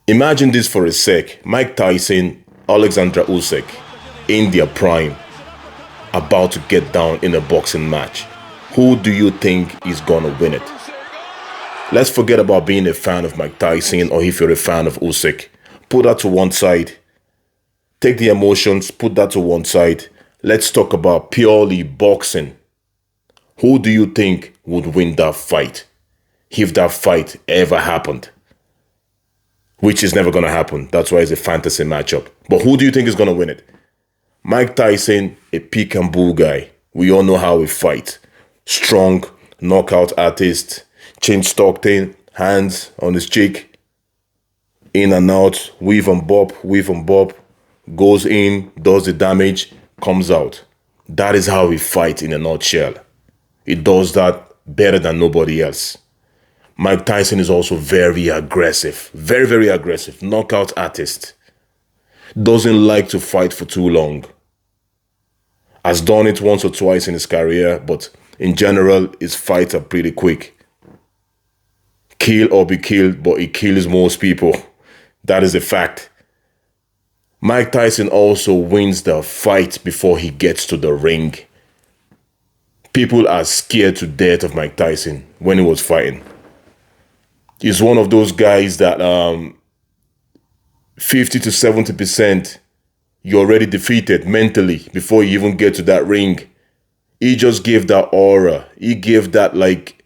Imagine this for a sec. Mike Tyson, Oleksandr Usyk, in their prime, about to get down in a boxing match. Who do you think is gonna win it? Let's forget about being a fan of Mike Tyson or if you're a fan of Usyk. Put that to one side. Take the emotions, put that to one side. Let's talk about purely boxing. Who do you think would win that fight? If that fight ever happened. Which is never going to happen. That's why it's a fantasy matchup. But who do you think is going to win it? Mike Tyson, a pick and bull guy. We all know how he fights. Strong, knockout artist, chin tucked in, hands on his cheek, in and out, weave and bop, goes in, does the damage, comes out. That is how he fights in a nutshell. He does that better than nobody else. Mike Tyson is also very aggressive. Very, very aggressive. Knockout artist. Doesn't like to fight for too long. Has done it once or twice in his career, but in general, his fights are pretty quick. Kill or be killed, but he kills most people. That is a fact. Mike Tyson also wins the fight before he gets to the ring. People are scared to death of Mike Tyson when he was fighting. He's one of those guys that 50 to 70% you're already defeated mentally before you even get to that ring. He just gave that aura. He gave that like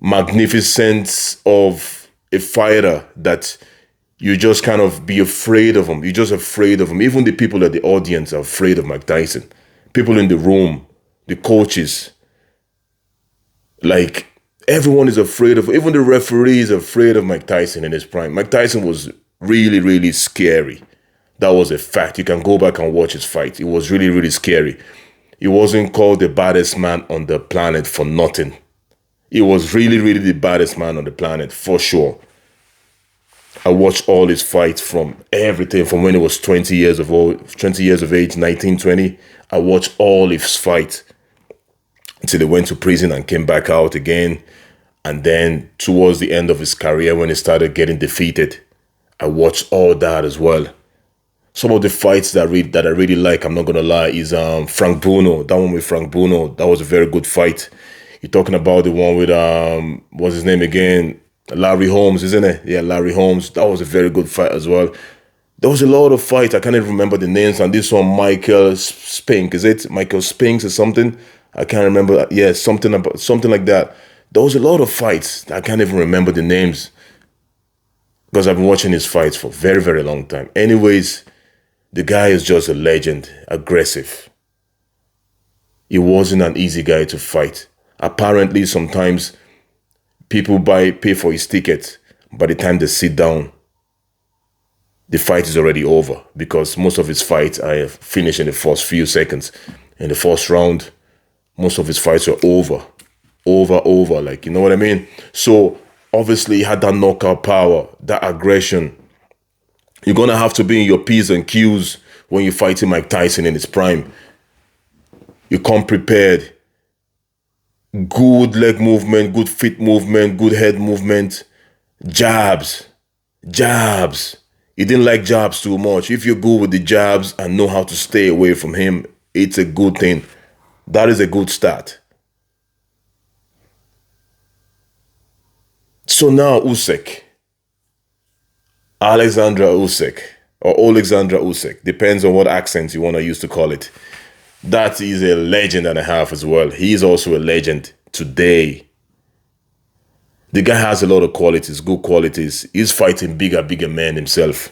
magnificence of a fighter that you just kind of be afraid of him. You're just afraid of him. Even the people at the audience are afraid of Mike Tyson. People in the room, the coaches, like everyone is afraid of, even the referees are afraid of Mike Tyson in his prime. Mike Tyson was really, really scary. That was a fact. You can go back and watch his fight. It was really, really scary. He wasn't called the baddest man on the planet for nothing. He was really, really the baddest man on the planet, for sure. I watched all his fights from everything from when he was 20 years of age, 19, 20. I watched all his fights until he went to prison and came back out again. And then towards the end of his career, when he started getting defeated, I watched all that as well. Some of the fights that I really like, I'm not gonna lie, is Frank Bruno. That one with Frank Bruno, that was a very good fight. You're talking about the one with what's his name again? Larry Holmes, isn't it? Yeah, Larry Holmes. That was a very good fight as well. There was a lot of fights. I can't even remember the names. And this one, Michael Spink, is it? Michael Spinks or something? I can't remember. Yeah, something like that. There was a lot of fights. I can't even remember the names because I've been watching his fights for a very, very long time. Anyways, the guy is just a legend, aggressive. He wasn't an easy guy to fight. Apparently, sometimes people pay for his ticket. By the time they sit down, the fight is already over because most of his fights are finished in the first few seconds. In the first round, most of his fights are over, like, you know what I mean? So obviously he had that knockout power, that aggression. You're going to have to be in your P's and Q's when you're fighting Mike Tyson in his prime. You come prepared. Good leg movement, good feet movement, good head movement. Jabs. He didn't like jabs too much. If you're good with the jabs and know how to stay away from him, it's a good thing. That is a good start. So now Usyk. Oleksandr Usyk. Or Oleksandr Usyk. Depends on what accent you want to use to call it. That is a legend and a half as well. He is also a legend today. The guy has a lot of qualities, good qualities. He's fighting bigger men himself.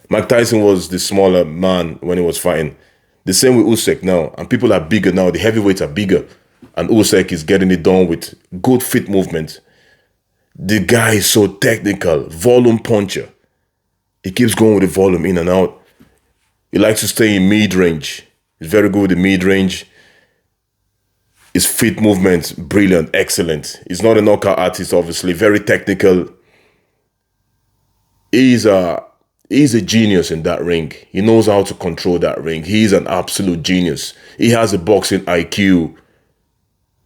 Mike Tyson was the smaller man when he was fighting. The same with Usyk now. And people are bigger now. The heavyweights are bigger. And Usyk is getting it done with good feet movement. The guy is so technical. Volume puncher. He keeps going with the volume in and out. He likes to stay in mid-range. He's very good with the mid-range. His feet movement, brilliant, excellent. He's not a knockout artist, obviously. Very technical. He's a genius in that ring. He knows how to control that ring. He's an absolute genius. He has a boxing IQ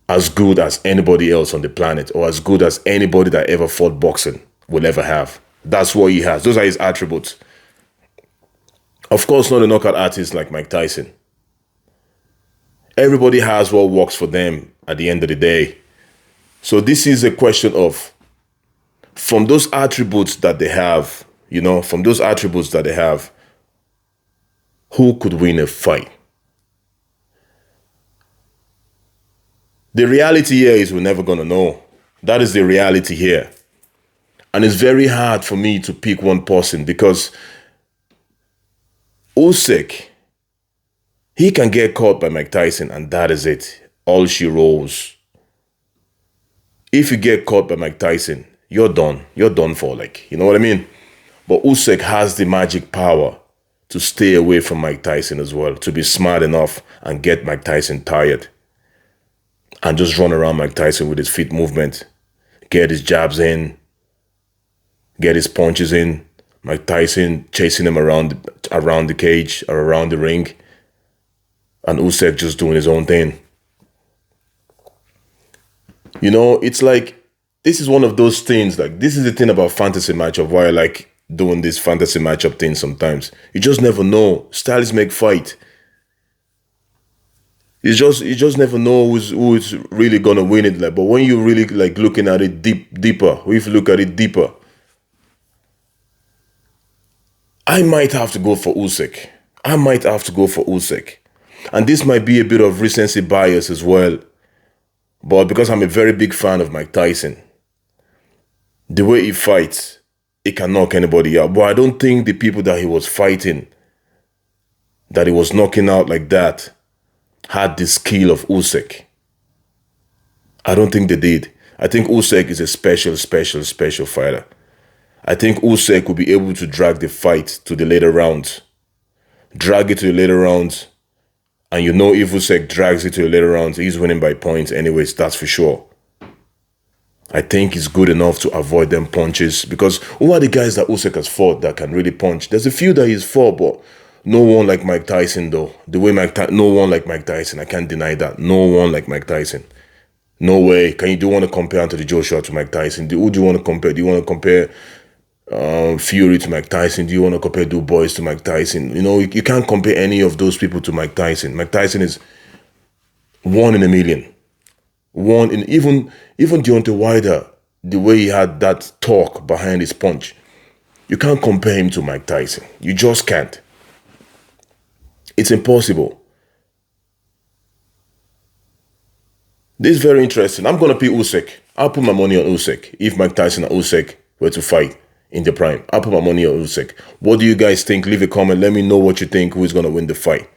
as good as anybody else on the planet, or as good as anybody that ever fought boxing will ever have. That's what he has. Those are his attributes. Of course, not a knockout artist like Mike Tyson. Everybody has what works for them at the end of the day. So this is a question of, from those attributes that they have, from those attributes that they have, who could win a fight? The reality here is we're never going to know. That is the reality here. And it's very hard for me to pick one person because Usyk, he can get caught by Mike Tyson and that is it. All she rolls. If you get caught by Mike Tyson, you're done. You're done for, you know what I mean? But Usyk has the magic power to stay away from Mike Tyson as well, to be smart enough and get Mike Tyson tired and just run around Mike Tyson with his feet movement, get his jabs in, get his punches in, Mike Tyson chasing him around the cage or around the ring, and Usyk just doing his own thing. It's like, this is one of those things, this is the thing about fantasy matchup, why I like doing this fantasy matchup thing sometimes. You just never know. Styles make fight. You just never know who's really gonna win it. But when you really looking at it deeper, if you look at it deeper, I might have to go for Usyk. And this might be a bit of recency bias as well. But because I'm a very big fan of Mike Tyson, the way he fights, he can knock anybody out. But I don't think the people that he was fighting, that he was knocking out like that, had the skill of Usyk. I don't think they did. I think Usyk is a special fighter. I think Usyk will be able to drag the fight to the later rounds. Drag it to the later rounds. And if Usyk drags it to the later rounds, he's winning by points anyways, that's for sure. I think he's good enough to avoid them punches. Because who are the guys that Usyk has fought that can really punch? There's a few that he's fought, but no one like Mike Tyson though. No one like Mike Tyson. I can't deny that. No one like Mike Tyson. No way. Do you want to compare Anthony Joshua to Mike Tyson? Who do you want to compare? Do you want to compare Fury to Mike Tyson? Do you want to compare Du Bois to Mike Tyson? You can't compare any of those people to Mike Tyson. Mike Tyson is one in a million. One in even Deontay Wilder, the way he had that torque behind his punch. You can't compare him to Mike Tyson. You just can't. It's impossible. This is very interesting. I'm going to pick Usyk. I'll put my money on Usyk. If Mike Tyson and Usyk were to fight in the prime, I'll put my money on Usyk. What do you guys think? Leave a comment. Let me know what you think. Who is going to win the fight?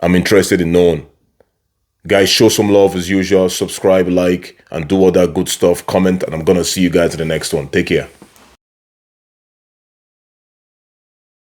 I'm interested in knowing. Guys, show some love as usual. Subscribe, like, and do all that good stuff. Comment, and I'm going to see you guys in the next one. Take care.